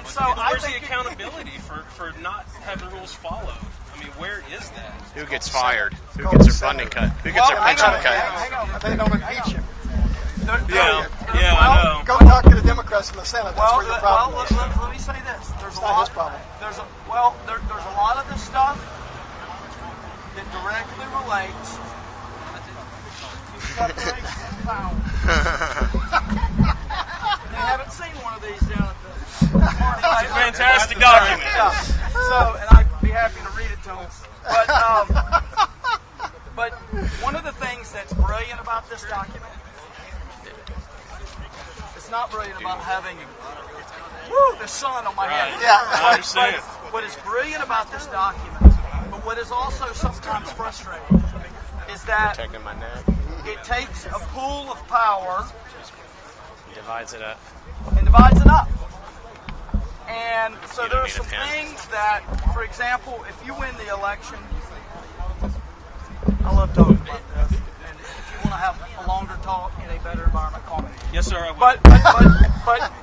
And so I where's the think accountability for not having rules followed? I mean, where is that? Who gets fired? Who gets their funding cut? Who gets their pension cut? Hang on. They don't impeach him. I know. Go talk to the Democrats in the Senate. That's where your problem is. Let me say this. It's not his problem. There's a lot of this stuff that directly relates to separation of power. You haven't seen one of these down at the party. It's a fantastic document. Yeah. So, and I'd be happy to read it to them. But one of the things that's brilliant about this document, it's not brilliant about having the sun on my head. Yeah. I understand. What is brilliant about this document, but what is also sometimes frustrating, is that Protecting my neck. it takes a pool of power Divides it up. and divides it up. And so You don't there are need a some pen. things that, for example, if you win the election, I love talking about this. And if you want to have a longer talk in a better environment, call me. Yes, sir. I will.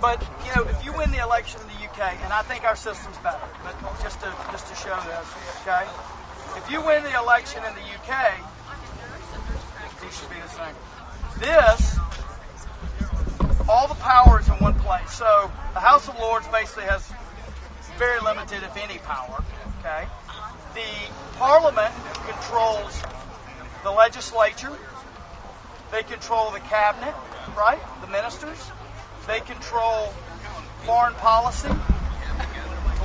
But you know, if you win the election in the UK, and I think our system's better, but just to show this, okay? If you win the election in the UK, these should be the same. This, all the power is in one place. So the House of Lords basically has very limited, if any, power. Okay. The Parliament controls the legislature. They control the cabinet, right? The ministers. They control foreign policy,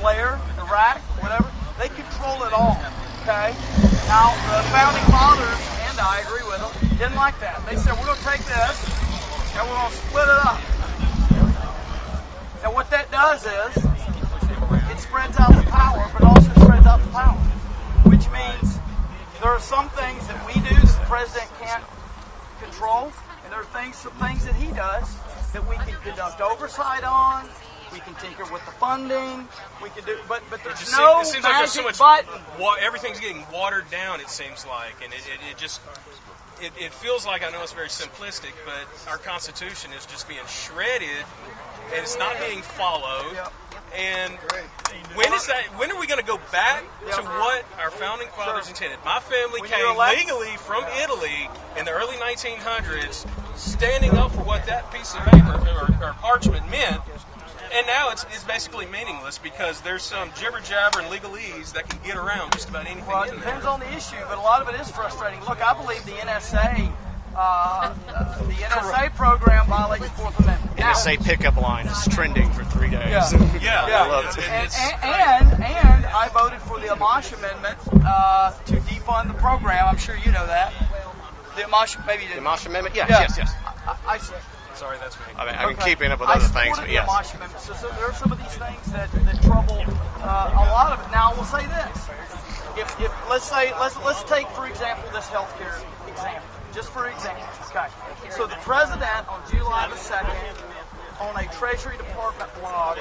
Blair, Iraq, whatever. They control it all. Okay. Now the founding fathers, and I agree with them, didn't like that. They said we're going to take this and we're going to split it up. And what that does is it spreads out the power, but also spreads out the power, which means there are some things that we do that the president can't control, and there are some things that he does that we can conduct oversight on. We can tinker with the funding. We can do, but there's no it seems like there's so magic much. button. Everything's getting watered down. It seems like, and it feels like, I know it's very simplistic, but our Constitution is just being shredded, and it's not being followed. Yep. And when are we going to go back to what our founding fathers intended? My family When came you're elected- legally from Italy in the early 1900s, standing up for what that piece of paper or parchment meant. And now it's basically meaningless because there's some jibber-jabber and legalese that can get around just about anything Well, it in there. depends on the issue, but a lot of it is frustrating. Look, I believe the NSA program violates the Fourth Amendment. Now, NSA pickup line is trending for 3 days. Yeah. I love it. And I voted for the Amash Amendment to defund the program. I'm sure you know that. The Amash, maybe you The didn't. Amash Amendment? Yes, Yeah. yes. I Sorry, that's me. I've been keeping up with other things, but I yes. supported the Amash Amendment. So there are some of these things that trouble a lot of it. Now, we'll say this. If let's take, for example, this healthcare example. Just for example. Okay. So the president on July the 2nd on a Treasury Department blog,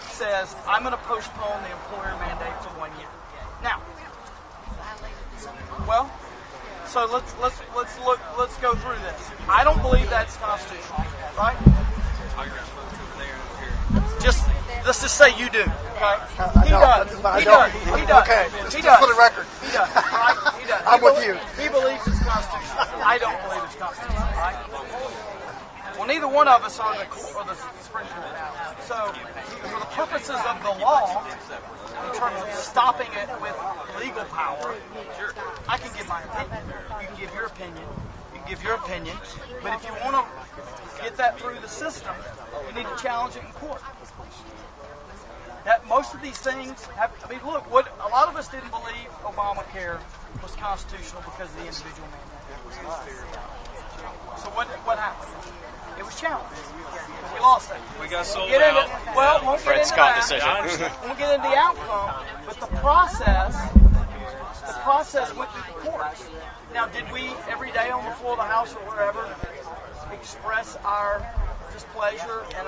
says, I'm going to postpone the employer mandate for 1 year. Now, well, so let's go through this. I don't believe that's constitutional, right? Let's just say you do. Okay? He does. He does. He does. Okay, He just does. for the record. He does. Right? He does. I'm with you. He believes it's constitutional. I don't believe it's constitutional. Right? Well, neither one of us are the Supreme Court now. So, for the purposes of the law, in terms of stopping it with legal power, I can give my opinion. You can give your opinion. You can give your opinion. But if you want to get that through the system, you need to challenge it in court. That most of these things have, look, what a lot of us didn't believe Obamacare was constitutional because of the individual mandate. So what happened? It was challenged. We lost it. We got sold Get into, out. well, won't Fred get into Scott that. decision. Won't get into the outcome, but the process went through the courts. Now, did we every day on the floor of the House or wherever express our displeasure and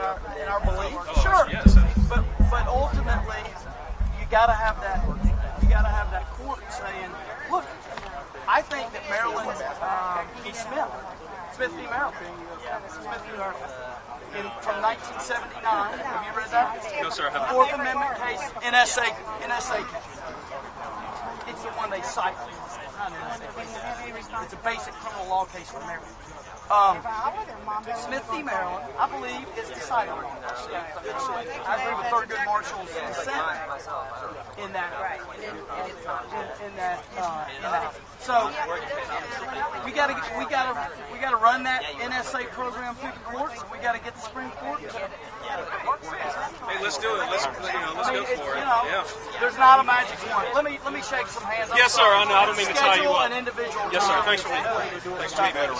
our belief? Sure. Yes. But ultimately, you got to have that. You got to have that court saying, look, I think that Marilyn B. Smith Smith v. Maryland. Smith v. Maryland. From 1979. Have you read that? No, sir, I haven't. Fourth Amendment case, NSA case. It's the one they cite. It's not an NSA case. It's a basic criminal law case from Maryland. Smith v. Maryland, I believe, is decided. I agree with Thurgood Marshall's dissent in that. So we gotta run that NSA program through the courts. We gotta get the Supreme Court. Hey, let's do it. Let's go for it. Yeah. There's not a magic wand. Let me shake some hands. Yes, sir. I know. I don't mean to tie you Schedule up. an individual. Yes, sir. time. Thanks for being here. Thanks for being here.